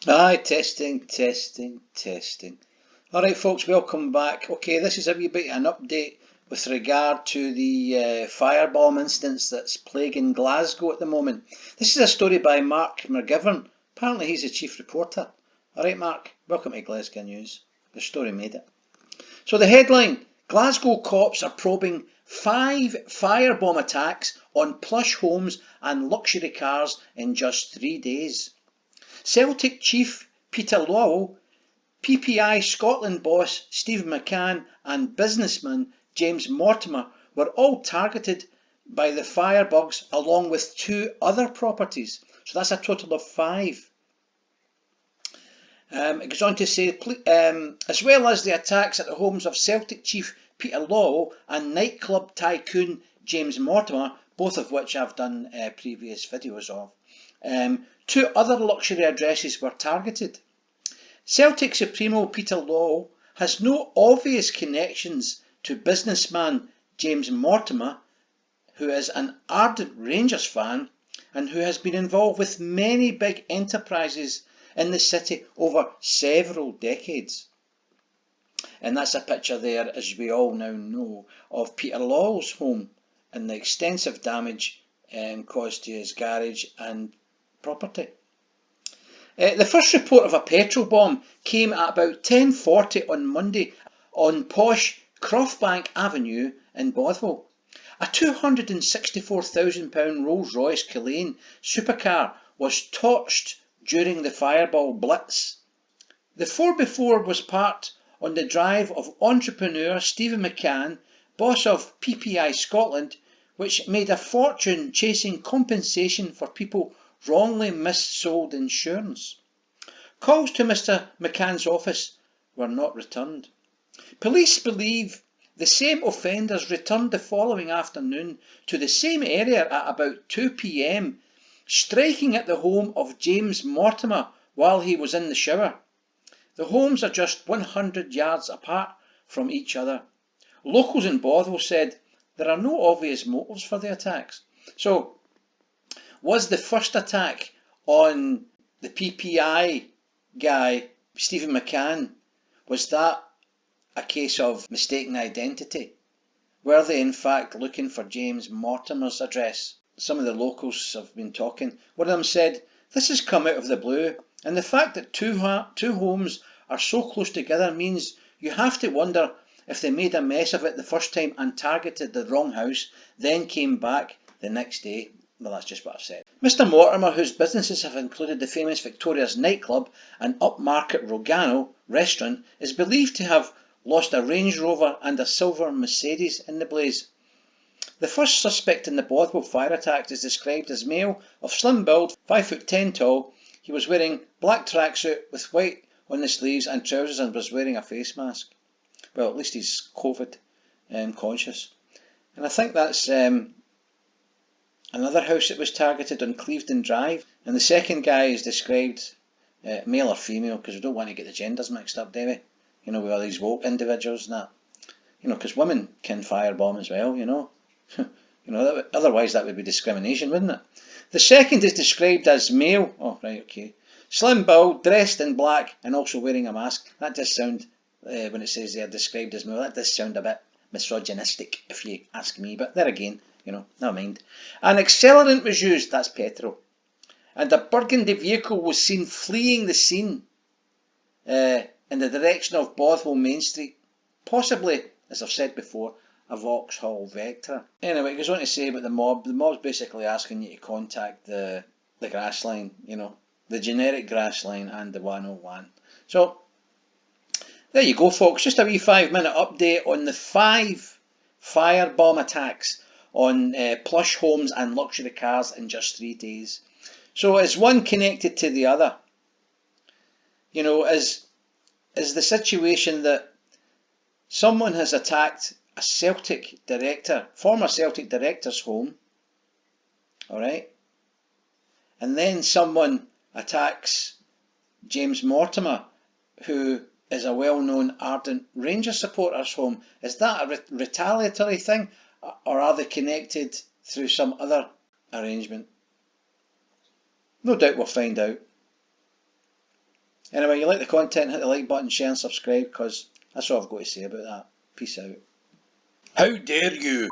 Aye, testing, testing, testing. Alright folks, welcome back. Okay, this is a wee bit of an update with regard to the firebomb incidents that's plaguing Glasgow at the moment. This is a story by Mark McGivern. Apparently he's the chief reporter. Alright Mark, welcome to Glesga News. The story made it. So the headline, Glasgow cops are probing 5 firebomb attacks on plush homes and luxury cars in just 3 days. Celtic chief Peter Lawwell, PPI Scotland boss Stephen McCann and businessman James Mortimer were all targeted by the firebugs along with 2 other properties. So that's a total of 5. It goes on to say, as well as the attacks at the homes of Celtic chief Peter Lawwell and nightclub tycoon James Mortimer, both of which I've done previous videos of. 2 other luxury addresses were targeted. Celtic Supremo Peter Lawwell has no obvious connections to businessman James Mortimer, who is an ardent Rangers fan and who has been involved with many big enterprises in the city over several decades. And that's a picture there, as we all now know, of Peter Lawwell's home and the extensive damage caused to his garage and property. The first report of a petrol bomb came at about 10:40 on Monday on posh Croftbank Avenue in Bothwell. A £264,000 Rolls-Royce Cayenne supercar was torched during the fireball blitz. The 4x4 was parked on the drive of entrepreneur Stephen McCann, boss of PPI Scotland, which made a fortune chasing compensation for people wrongly missold insurance. Calls to Mr. McCann's office were not returned. Police believe the same offenders returned the following afternoon to the same area at about 2 p.m, striking at the home of James Mortimer while he was in the shower. The homes are just 100 yards apart from each other. Locals in Bothwell said there are no obvious motives for the attacks. So, was the first attack on the PPI guy, Stephen McCann, was that a case of mistaken identity? Were they in fact looking for James Mortimer's address? Some of the locals have been talking. One of them said, "This has come out of the blue, and the fact that two homes are so close together means you have to wonder if they made a mess of it the first time and targeted the wrong house, then came back the next day." Well, that's just what I've said. Mr. Mortimer, whose businesses have included the famous Victoria's nightclub and upmarket Rogano restaurant, is believed to have lost a Range Rover and a silver Mercedes in the blaze. The first suspect in the Bothwell fire attack is described as male, of slim build, 5'10" tall. He was wearing black tracksuit with white on the sleeves and trousers and was wearing a face mask. Well, at least he's COVID conscious. And I think that's another house that was targeted on Clevedon Drive. And the second guy is described male or female, because we don't want to get the genders mixed up, do we? You know, with all these woke individuals and that. You know, because women can firebomb as well, you know. Otherwise that would be discrimination, wouldn't it? The second is described as male. Oh, right, okay. Slim build, dressed in black and also wearing a mask. That does sound, when it says they're described as male, that does sound a bit misogynistic if you ask me. But there again, you know, never mind. An accelerant was used, that's petrol. And a burgundy vehicle was seen fleeing the scene in the direction of Bothwell Main Street. Possibly, as I've said before, a Vauxhall Vectra. Anyway, it goes on to say about the mob. The mob's basically asking you to contact the grass line, you know, the generic grass line and the 101. So, there you go, folks. Just a wee 5-minute update on the 5 firebomb attacks on plush homes and luxury cars in just 3 days. So, is one connected to the other? You know, is the situation that someone has attacked a Celtic director, former Celtic director's home, alright, and then someone attacks James Mortimer, who is a well-known ardent Rangers supporter's home. Is that a retaliatory thing, or are they connected through some other arrangement? No doubt we'll find out. Anyway, you like the content, hit the like button, share and subscribe, because that's all I've got to say about that. Peace out. How dare you!